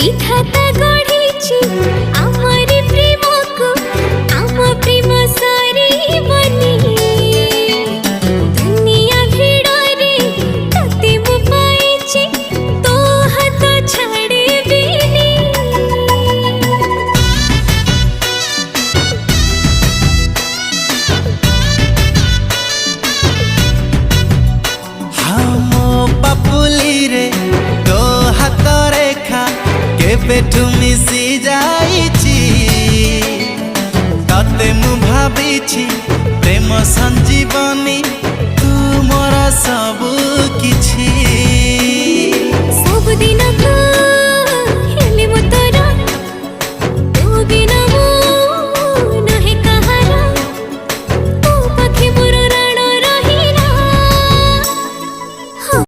विधाता गढ़ी आमरी प्रेम को आम प्रेम सारी बनी दुनिया भिड़े तते मु पाइछि तो हाथ छाड़े बिनी। हाँ मो पापुली रे तो हाथ रेखा केबेठु मिसी जाइछि तते मु भाबिछि प्रेम संजीवनी तू मोर सब किछि।